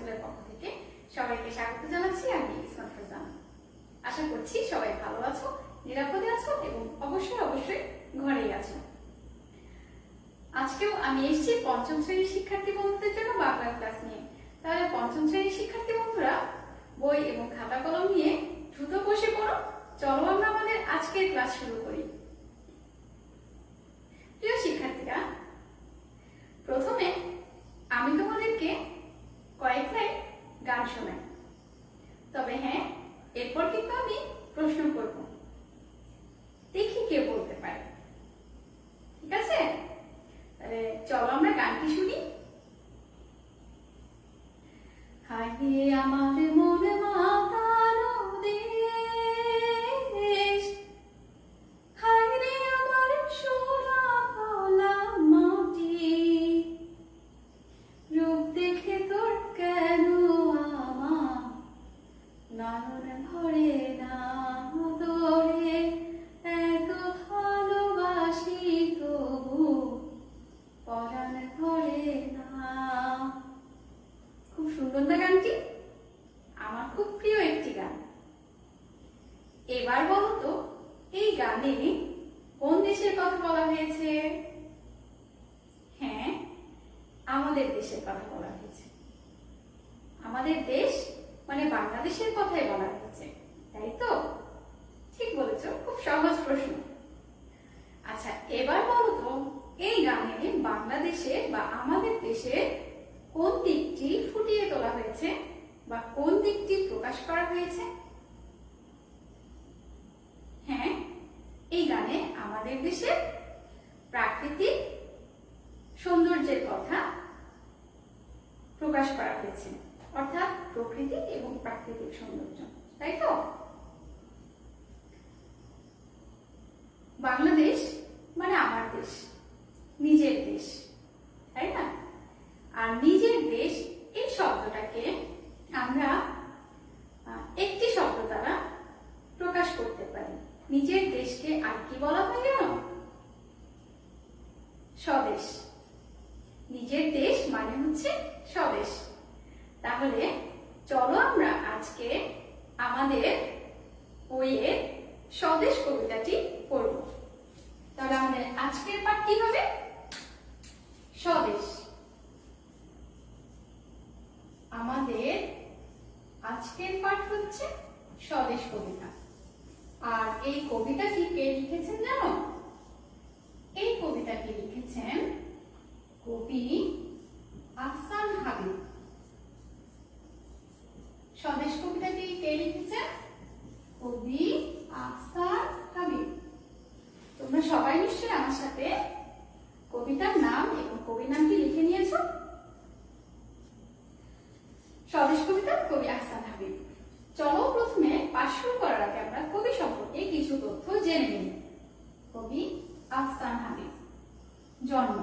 স্কুলের পক্ষ থেকে সবাইকে স্বাগত জানাচ্ছি। আমি ইসমাত ফারজানা। আশা করছি সবাই ভালো আছো, নিরাপদে আছো এবং অবশ্যই ঘরেই আছো। আজকেও আমি এসেছি পঞ্চম শ্রেণীর শিক্ষার্থী বন্ধুদের জন্য বাংলা ক্লাস নিয়ে। তাহলে পঞ্চম শ্রেণীর শিক্ষার্থী বন্ধুরা বই এবং খাতা কলম নিয়ে দ্রুত বসে পড়ো। চলো আমরা আমাদের আজকের ক্লাস শুরু করি। প্রিয় শিক্ষার্থীরা, প্রথমে আমি তোমাদেরকে কয়েক লাইন গান শোনাই। তবে হ্যাঁ, এরপর কিন্তু আমি প্রশ্ন করব, দেখি কে বলতে পারে। ঠিক আছে? তাহলে চলো আমরা গানটি শুনি। হায় আমার মন মাতানো দেশ, হায় রে আমার সোনা ভোলা মাটি, রূপ দেখে তোর কেন আমার নয়ন ভরে না তোরে, এত ভালোবাসি তবু পরাণ ভরে না। খুব সুন্দর না গানটি? আমার খুব প্রিয় একটি গান। এবার বলো তো, এই গানে কোন দেশের কথা বলা হয়েছে? হ্যাঁ, আমাদের দেশের কথা বলা হয়েছে। আমাদের দেশ মানে বাংলাদেশের কথাই বলা হয়েছে, তাই তো? ঠিক বলেছো, খুব সহজ প্রশ্ন। আচ্ছা, এবার বলো তো, এই গানে বাংলাদেশে বা আমাদের দেশের কোন দিকটি ফুটিয়ে তোলা হয়েছে বা কোন দিকটি প্রকাশ করা হয়েছে? হ্যাঁ, এই গানে আমাদের দেশের প্রাকৃতিক সৌন্দর্যের কথা প্রকাশ করা হয়েছে, অর্থাৎ প্রকৃতি এবং প্রাকৃতিক সৌন্দর্য, তাই তো? বাংলাদেশ মানে আমার দেশ, নিজের দেশ, তাই না? আর নিজের দেশ এই শব্দটাকে আমরা একটি শব্দ দ্বারা প্রকাশ করতে পারি। নিজের দেশকে আর কি বলা হয় জানো? স্বদেশ। নিজের দেশ মানে হচ্ছে স্বদেশ। তাহলে চলো আমরা আজকে আমাদের বইয়ের স্বদেশ কবিতাটি পড়ব। তাহলে আমাদের আজকের পাঠ কি হবে? স্বদেশ। আমাদের আজকের পাঠ হচ্ছে স্বদেশ কবিতা। আর এই কবিতাটি কে লিখেছেন জানো? এই কবিতাটি লিখেছেন কবি আহসান হাবীব। স্বদেশ কবিতাটি কে লিখেছেন? কবি আহসান হাবীব। তোমরা সবাই নিশ্চয়ই আমার সাথে কবিতার নাম এবং কবির নামটি লিখে নিয়েছো। স্বদেশ কবিতা, কবি আহসান হাবীব। চলো প্রথমে পাঠ শুরু করার আগে আমরা কবি সম্পর্কে কিছু তথ্য জেনে নিই। কবি আহসান হাবীব। জন্ম,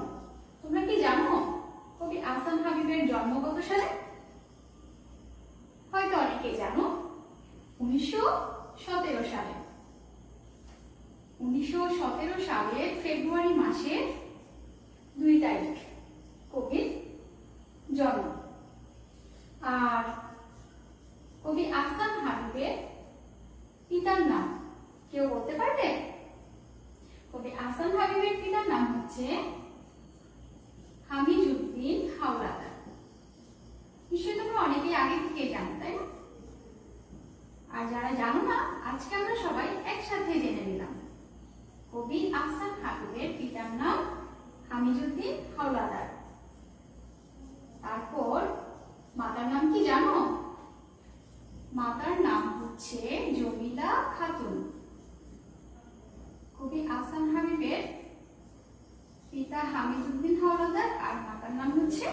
তোমরা কি জানো কবি আহসান হাবীবের জন্ম কত সালে? হয়তো অনেকে জানো, 1917 সালে। 1917 সালের ফেব্রুয়ারি মাসের 2 তারিখ কবির জন্ম। আর কবি আহসান হাবীবের পিতার নাম কেউ বলতে পারবে? কবি আহসান হাবীবের পিতার নাম হচ্ছে হামিজউদ্দিন হাওলাদার। নিশ্চয়ই তোমরা অনেকেই আগে থেকে জানো, তাই না? আর যারা জানো না, আজকে আমরা সবাই একসাথে জেনে নিলাম। কবি আহসান হাবীবের পিতার নাম হামিজউদ্দিন হাওলাদার। তারপর মাতার নাম কি জানো? মাতার নাম হচ্ছে জমিলা খাতুন। কবি আহসান হাবীবের পিতা হামিজউদ্দিন হাওলাদার আর মাতার নাম হচ্ছে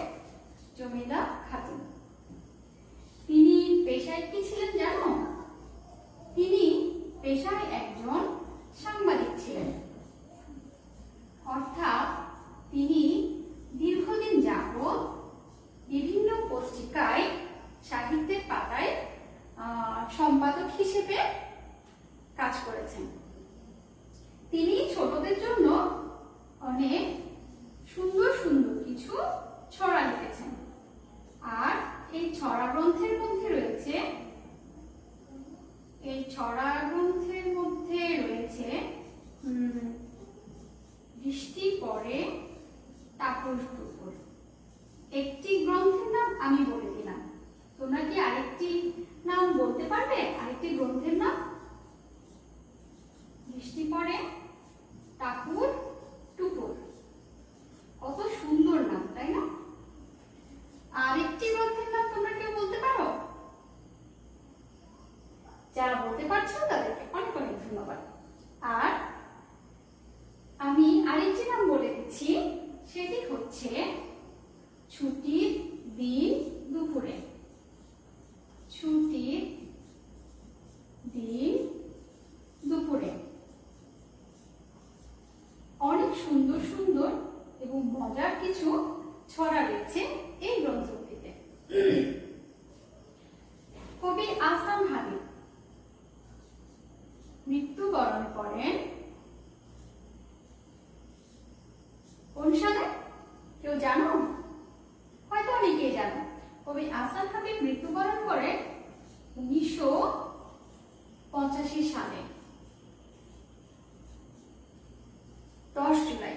জমিলা খাতুন। তিনি পেশায় কি ছিলেন জানো? তিনি পেশায় একজন সাংবাদিক ছিলেন। অর্থাৎ তিনি দীর্ঘদিন যাবত বিভিন্ন পত্রিকায় সাহিত্যের পাতায় সম্পাদক হিসেবে কাজ করেছেন। তিনি ছোটদের জন্য অনেক সুন্দর সুন্দর কিছু ছড়া লিখেছেন। আর এই ছড়া গ্রন্থের মধ্যে রয়েছে, এই ছড়া গ্রন্থের মধ্যে রয়েছে বৃষ্টি পড়ে টাপুর টুপুর। একটি গ্রন্থের নাম আমি বলে দিলাম, তোমরা কি আরেকটি নাম বলতে পারবে? আরেকটি গ্রন্থের নাম? বৃষ্টি পড়ে টাপুর টুপুর, কত সুন্দর নাম, তাই না? আরেকটি গ্রন্থের নাম তোমরা কেউ বলতে পারো? যারা বলতে পারছো তাদেরকে অনেক অনেক ধন্যবাদ। আর আমি আরেকটি নাম বলে দিচ্ছি, সেটি হচ্ছে ছুটির দিন দুপুরে। ছুটির দিন দুপুরে। অনেক সুন্দর সুন্দর এবং মজার কিছু ছড়া রয়েছে এই গ্রন্থটিতে। কবি আহসান হাবীব মৃত্যুবরণ করেন কোন সালে? কেউ জানো? হয়তো অনেকেই জানো। কবি আহসান হাবীব মৃত্যুবরণ করেন 1985 সালে 10 জুলাই।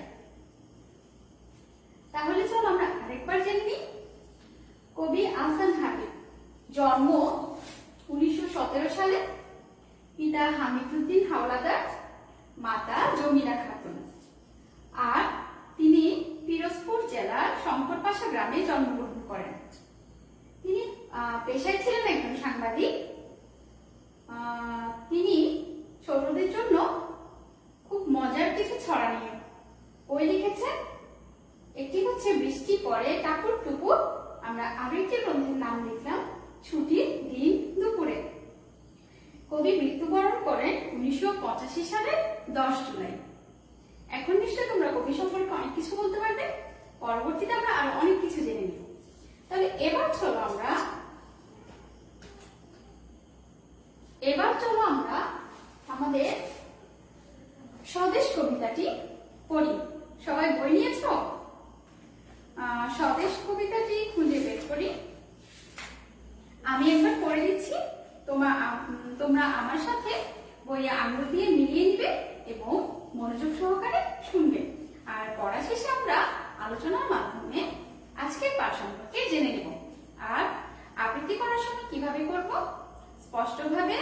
তাহলে চলো আমরা আরেকবার জেনে নিই। কবি আহসান হাবীব জন্ম 1917 সালে, পিতা হামিদুদ্দিন হাওলাদার, মাতা জমিলা খাতুন। আর তিনি পিরোজপুর জেলার শঙ্করপাশা গ্রামে জন্মগ্রহণ করেন। তিনি পেশায় ছিলেন একজন সাংবাদিক। তিনি ছোটদের জন্য খুব মজার কিছু ছড়া নিয়ে বই লিখেছেন। একটি হচ্ছে বৃষ্টি পড়ে টাপুর টুপুর, আমরা আরেকটি গ্রন্থের নাম লিখলাম ছুটির দিন দুপুরে। কবি মৃত্যুবরণ করেন 1985 সালের 10 জুলাই। এখন নিশ্চয়ই তোমরা কবি সম্পর্কে অনেক কিছু বলতে পারবে। পরবর্তীতে আমরা আরো অনেক কিছু জেনে নিব। তাহলে এবার চলো আমরা আমাদের স্বদেশ কবিতাটি পড়ি। সবাই বই নিয়েছো? স্বদেশ কবিতাটি খুঁজে বের করি। আমি একবার পড়ে দিচ্ছি, তোমরা আমার সাথে বইয়ে আঙুল দিয়ে মিলিয়ে নিবে এবং মনোযোগ সহকারে শুনবে। আর পড়া শেষে আমরা আলোচনার মাধ্যমে আজকের পাঠ সম্পর্কে জেনে নেব। আর আবৃত্তি করার সময় কিভাবে করব? স্পষ্টভাবে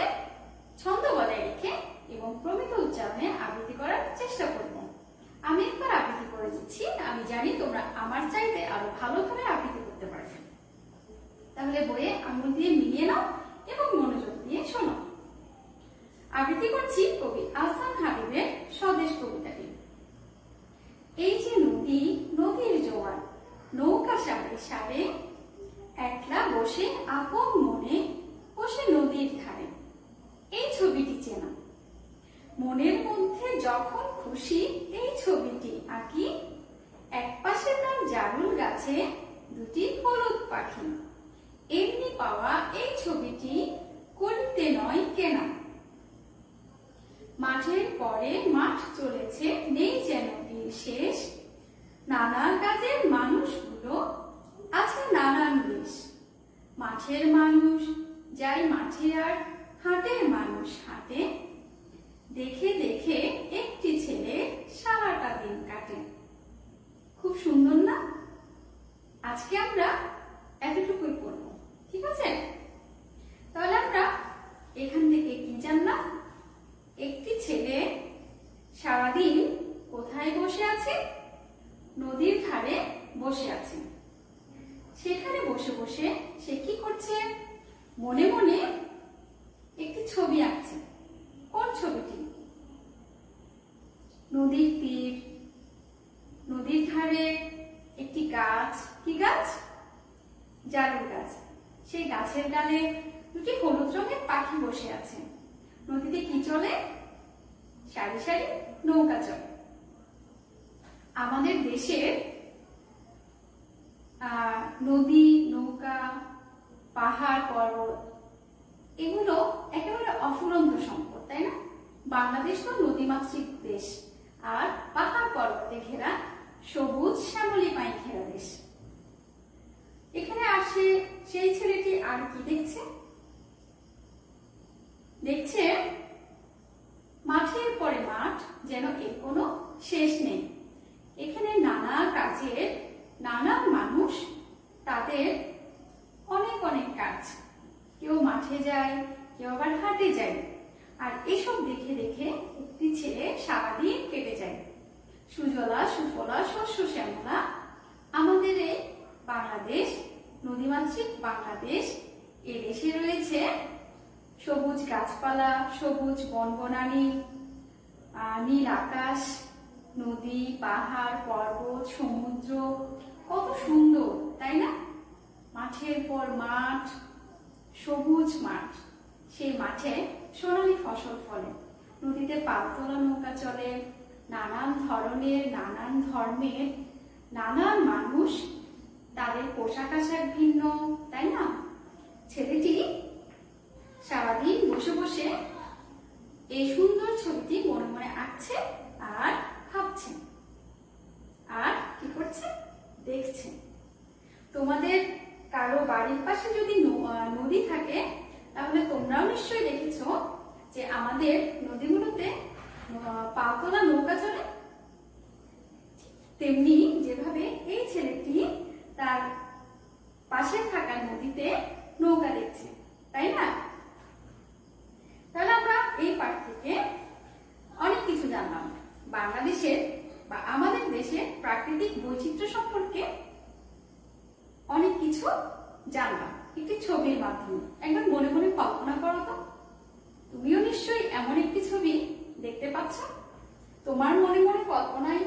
ছন্দ বজায় রেখে এবং প্রমিত উচ্চারণে আবৃত্তি করার চেষ্টা করব। আমি একবার আবৃত্তি করে দিচ্ছি, আমি জানি তোমরা আমার চাইতে আরো ভালোভাবে আবৃত্তি করতে পারবে। তাহলে বইয়ে আঙুল দিয়ে মিলিয়ে নাও এবং মনোযোগ দিয়ে শোনো। আবৃত্তি করছি কবি আহসান হাবীবের স্বদেশ কবিতাটি। এই যে নদী, নদীর জোয়ার, নৌকা সাবে সাবে, একলা বসে আপন মনে বসে নদীর ধারে। এই ছবিটি চেনা, মনের মধ্যে যখন খুশি এই ছবিটি আঁকি। এক পাশে তার জারুল গাছে দুটি হলুদ পাখি। এমনি পাওয়া এই ছবিটি করিতে নয় কেনা। মাঠের পরে মাঠ চলেছে, নেই যেন দিন শেষ। নানান কাজের মানুষগুলো আছে নানান বেশ। মাঠের মানুষ যায় মাঠে আর হাটের মানুষ হাটে। দেখে দেখে একটি ছেলে সারাটা দিন কাটে। খুব সুন্দর না? আজকে আমরা এতটুকুই পড়ব, ঠিক আছে? তাহলে আমরা এখান থেকে কি জানলাম? একটি ছেলে সারাদিন কোথায় বসে আছে? নদীর ধারে বসে আছে। সেখানে বসে বসে সে কি করছে? মনে মনে একটি ছবি আঁকছে। কোন ছবিটি? নদীর তীর, নদীর ধারে একটি গাছ। কি গাছ? জারুল গাছ। সেই গাছের ডালে দুটি হলুদ রঙের পাখি বসে আছে। নদীতে কি চলে? সারি সারি নৌকা চলে। আমাদের দেশের নদী, নৌকা, পাহাড়, পর্বত এগুলো একেবারে অফুরন্ত সম্পদ, তাই না? বাংলাদেশ তো নদীমাতৃক দেশ আর পাহাড় পর্বতে ঘেরা সবুজ শ্যামলী পাই ঘেরা দেশ। এখানে আসে সেই ছেলেটি আর কি দেখছে? দেখছে মাঠের পরে মাঠ, যেন এর কোনো শেষ নেই। এখানে নানা কাজের নানা মানুষ, তাদের অনেক অনেক কাজ। কেউ মাঠে যায়, কেউ আবার হাটে যায়। আর এসব দেখে দেখে একটি ছেলে সারাদিন কেটে যায়। সুজলা সুফলা শস্য শ্যামলা আমাদের এই বাংলাদেশ, নদীমাতৃক বাংলাদেশ, এ দেশে রয়েছে সবুজ গাছপালা, সবুজ বনবনানী, নীল আকাশ, নদী, পাহাড়, পর্বত, সমুদ্র, কত সুন্দর, তাই না? মাঠের পর মাঠ, সবুজ মাঠ, সেই মাঠে সোনালী ফসল ফলে, নদীতে পালতোলা নৌকা চলে, নানান ধরনের নানান ধর্মের নানান মানুষ, তাদের পোশাক আশাক ভিন্ন, তাই না? ছেলেটি সারাদিন বসে বসে এই সুন্দর ছবিটি মনে মনে আঁকছে আর ভাবছে আর কি করছে, দেখছে। তোমাদের কারো বাড়ির পাশে যদি নদী থাকে, তাহলে তোমরাও নিশ্চয়ই দেখেছো যে আমাদের নদীগুলোতে পালতোলা নৌকা চলে। তেমনি যেভাবে এই ছেলেটি তার পাশে থাকা নদীতে নৌকা দেখছে, তাই না? তাহলে আমরা এই পাঠ থেকে অনেক কিছু জানলাম। বাংলাদেশের বা আমাদের দেশের প্রাকৃতিক বৈচিত্র্য সম্পর্কে অনেক কিছু জানলাম একটি ছবির মাধ্যমে। একবার মনে মনে কল্পনা করো তো, তুমিও নিশ্চয়ই এমন একটি ছবি দেখতে পাচ্ছ। তোমার মনে মনে কল্পনায়,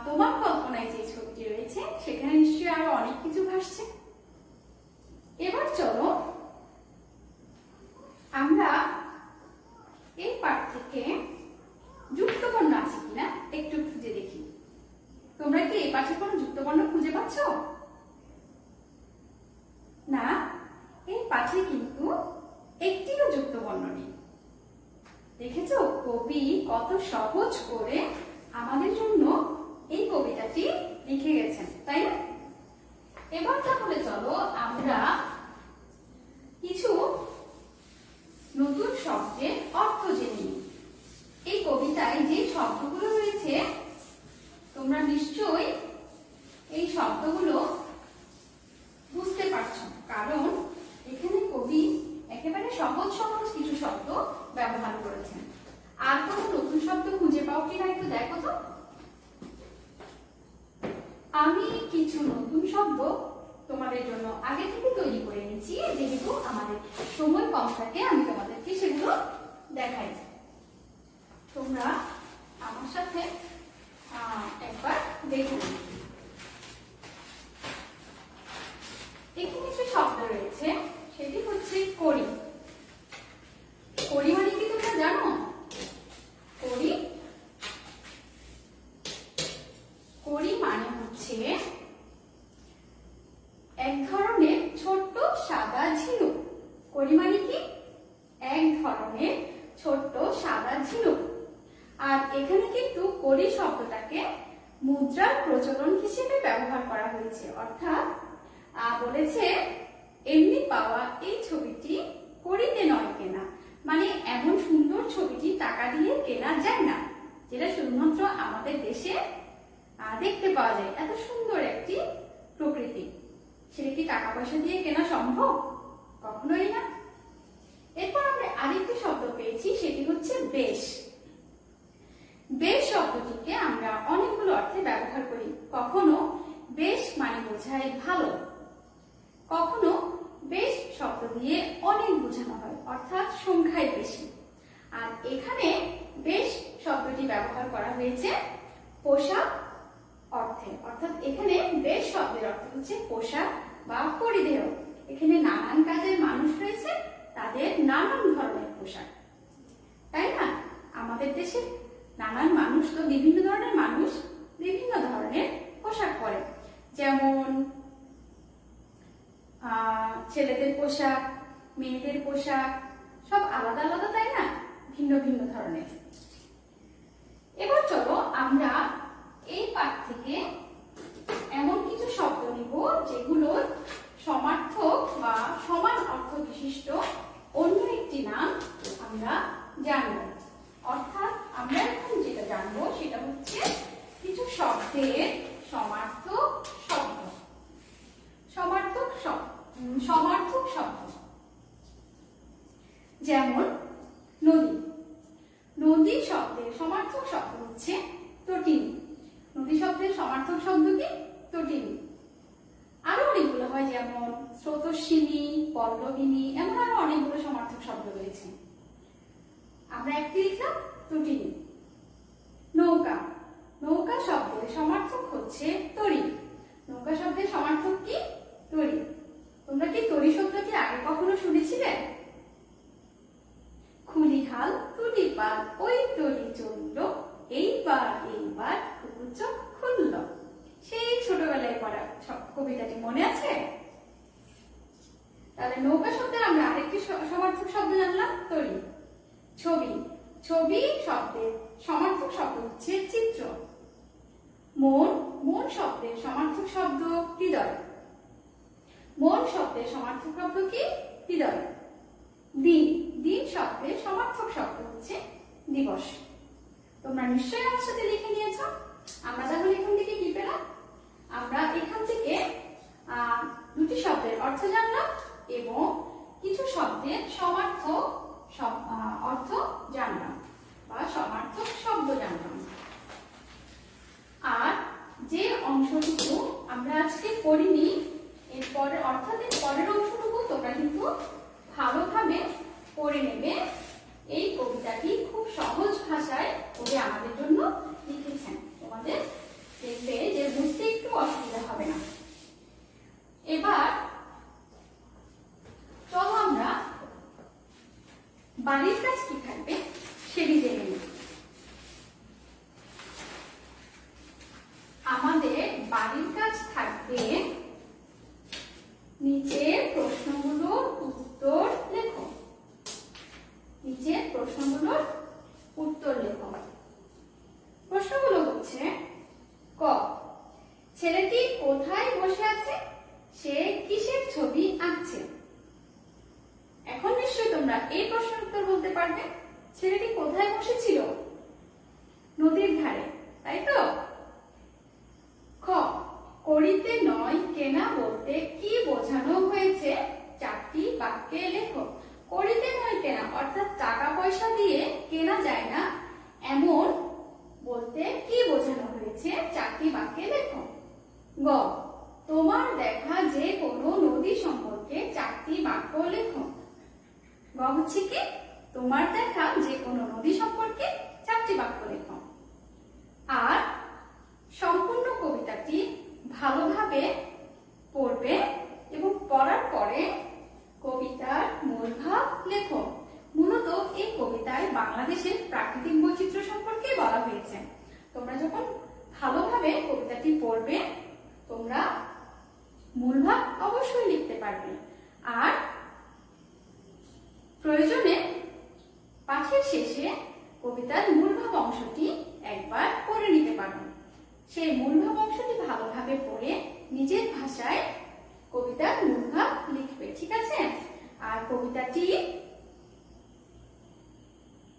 তোমার কল্পনায় যে ছবিটি রয়েছে সেখানে নিশ্চয়ই আরো অনেক কিছু ভাসছে। এবার চলো আমরা এই পাঠ থেকে যুক্তবর্ণ আছে কিনা একটু খুঁজে দেখি। তোমরা কি এই পাঠে কোনো যুক্তবর্ণ খুঁজে পাচ্ছ? না, এই পাঠে কিন্তু একটিও যুক্তবর্ণ নেই। দেখেছো কবি কত সহজ করে আমাদের জন্য এই কবিতাটি লিখে গেছেন, তাই না? এবার তাহলে চলো আমরা কিছু নতুন শব্দের অর্থ জেনে নিই। এই কবিতায় যে শব্দগুলো রয়েছে, তোমরা নিশ্চয়ই এই শব্দগুলো বুঝতে পারছো, কারণ এখানে কবি একেবারে সহজ সহজ কিছু শব্দ ব্যবহার করেছেন। আর কোনো নতুন শব্দ খুঁজে পাও কিনা একটু দেখো তো। আমি কিছু নতুন শব্দ তোমাদের জন্য আগে থেকে তৈরি করে নিচ্ছি, যেহেতু আমাদের সময় কম থাকে, আমি তোমাদেরকে সেগুলো দেখাই। তোমরা আমার সাথে একবার দেখুন। এখানে কিছু শব্দ রয়েছে, সেটি হচ্ছে কড়ি। কড়ি মানে কি তোমরা জানো? কড়ি কড়ি মানে হচ্ছে এক ধরনের ছোট্ট সাদা ঝিনুক। কড়ি মানে কি? এক ধরনের ছোট্ট সাদা ঝিনুক। আর এখানে কিন্তু কড়ি শব্দটাকে মুদ্রার প্রচলন হিসেবে ব্যবহার করা হয়েছে, অর্থাৎ বলেছে এমনি পাওয়া এই ছবিটি কড়িতে নয় কেনা, মানে এমন সুন্দর ছবিটি টাকা দিয়ে কেনা যায় না, যেটা শুধুমাত্র আমাদের দেশে দেখতে পাওয়া যায়। এত সুন্দর একটি প্রকৃতি, সেটা কি টাকা পয়সা দিয়ে কেনা সম্ভব? কখনোই না। এরপর আমরা আরেকটি শব্দ পেয়েছি, সেটি হচ্ছে বেশ। বেশ শব্দটিকে আমরা অনেকগুলো অর্থে ব্যবহার করি। কখনো বেশ মানে বোঝায় ভালো, কখনো বেশ শব্দ দিয়ে অনেক বোঝানো হয়, অর্থাৎ সংখ্যায় বেশি। আর এখানে বেশ শব্দটি ব্যবহার করা হয়েছে পোশাক অর্থে, অর্থাৎ এখানে বেশ শব্দের অর্থ হচ্ছে পোশাক বা পরিধেয়। এখানে নানান কাজের মানুষ রয়েছে, তাদের নানান ধরনের পোশাক, তাই না? আমাদের দেশে নানান মানুষ, তো বিভিন্ন ধরনের মানুষ বিভিন্ন ধরনের পোশাক পরে, যেমন ছেলেদের পোশাক, মেয়েদের পোশাক, সব আলাদা আলাদা, তাই না? ভিন্ন ভিন্ন ধরনের। এবার চলো আমরা এই পাঠ থেকে এমন কিছু শব্দ নিব যেগুলোর সমার্থক বা সমান অর্থ বিশিষ্ট অন্য একটি নাম আমরা জানব। অর্থাৎ আমরা এখন যেটা জানবো সেটা হচ্ছে কিছু শব্দের সমার্থক শব্দ। সমার্থক শব্দ যেমন নদী। নদী শব্দের সমার্থক শব্দ হচ্ছে তটিনী। নদী শব্দের সমার্থক শব্দ কি? তটিনী। আরো অনেকগুলো হয়, যেমন স্রোতস্বিনী, পল্লবিনী, এমন আরো অনেকগুলো সমার্থক শব্দ রয়েছে। আমরা একটি লিখলাম, তটিনী। নৌকা। নৌকা শব্দের সমার্থক হচ্ছে তরী। নৌকা শব্দের সমার্থক কি? তরী। তোমরা কি তরী শব্দটি আগে কখনো শুনেছিলে? খুলিহাল তুলিপাল ওই তরী চলল, এইবার পুকুর চোখ খুলল। সেই ছোটবেলায় পড়া কবিতাটি মনে আছে? তাহলে নৌকা শব্দের আমরা আরেকটি সমার্থক শব্দ জানলাম, তরী। ছবি। ছবি শব্দের সমার্থক শব্দ হচ্ছে চিত্র। মন। মন শব্দের সমার্থক শব্দ হৃদয়। মন শব্দের সমার্থক শব্দ কি? হৃদয়। দিন। দিন শব্দের সমার্থক শব্দ হচ্ছে দিবস। তোমরা নিশ্চয়ই আমার সাথে লিখে নিয়েছ। আমরা তাহলে এখান থেকে কি পেলাম? আমরা এখান থেকে দুটি শব্দের অর্থ জানলাম এবং কিছু শব্দের সমার্থক অর্থ জানলাম বা সমার্থক শব্দ জানলাম। আর যে অংশটুকু আমরা আজকে পড়িনি, এরপরে অর্থাৎ এর পরের অংশটুকু তোমরা কিন্তু ভালোভাবে পড়ে নেবে। এই কবিতাটি খুব সহজ ভাষায় কবি আমাদের জন্য লিখেছেন। তোমাদের দেখবে যে বুঝতে একটু অসুবিধা হবে না। এবার চলো আমরা বাড়ির কাজ কি থাকবে সেটি জেনে নিই। আমাদের বাড়ির কাজ থাকবে নিচের প্রশ্নগুলোর উত্তর লেখো। নিচের প্রশ্নগুলোর উত্তর লেখো। প্রশ্নগুলো হচ্ছে: ক, ছেলেটি কোথায় বসে আছে? সে কিসের ছবি আঁকছে? এখন নিশ্চয়ই তোমরা এই প্রশ্নের উত্তর বলতে পারবে। ছেলেটি কোথায় বসেছিল? নদীর ধারে, তাই তো? খ, করিতে নয় কেনা বলতে কি বোঝানো হয়েছে? চারটি বাক্যে লেখো। করিতে নয় কেনা অর্থাৎ টাকা পয়সা দিয়ে কেনা যায় না, এমন বলতে কি বোঝানো হয়েছে? চারটি বাক্যে লেখো। গ, তোমার দেখা যে কোনো নদী সম্পর্কে চারটি বাক্য লেখো। গ হচ্ছে কি? তোমার দেখা যে কোনো নদী সম্পর্কে চারটি বাক্য লেখো। আর সম্পূর্ণ কবিতাটি ভালোভাবে পড়বে এবং পড়ার পরে কবিতার মূল ভাব লেখো। মূলত এই কবিতায় বাংলাদেশের প্রাকৃতিক বৈচিত্র্য সম্পর্কে বলা হয়েছে। তোমরা যখন ভালোভাবে কবিতাটি পড়বে তোমরা মূল ভাব অবশ্যই লিখতে পারবে। আর প্রয়োজনে পাঠের শেষে কবিতার মূল ভাব অংশটি একবার পড়ে নিতে পারো। সেই মূল ভাব অংশটি ভালোভাবে পড়ে নিজের ভাষায় কবিতার মূল ভাব লিখবে, ঠিক আছে? আর কবিতাটি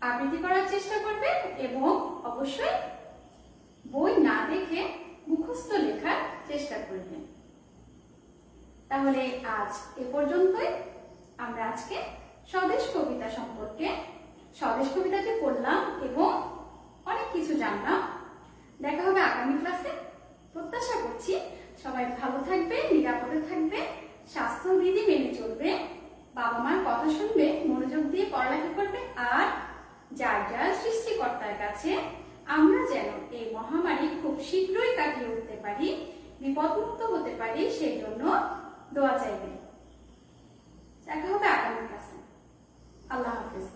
আবৃত্তি করার চেষ্টা করবে এবং অবশ্যই বই না দেখে মুখস্থ লেখার চেষ্টা করবে। তাহলে আজ এ পর্যন্তই। আমরা আজকে স্বদেশ কবিতা সম্পর্কে স্বদেশ কবিতাটি পড়লাম এবং অনেক কিছু জানলাম। দেখা হবে আগামী ক্লাসে। প্রত্যাশা করছি সবাই ভালো থাকবে, নিরাপদে থাকবে, স্বাস্থ্যবিধি মেনে চলবে, বাবা মার কথা শুনবে, মনোযোগ দিয়ে পড়ালেখা করবে। আর যার যার সৃষ্টিকর্তার কাছে আমরা যেন এই মহামারী খুব শীঘ্রই কাটিয়ে উঠতে পারি, বিপদমুক্ত হতে পারি, সেই জন্য দোয়া চাইবে। দেখা হবে আগামী ক্লাসে। আল্লাহ হাফেজ।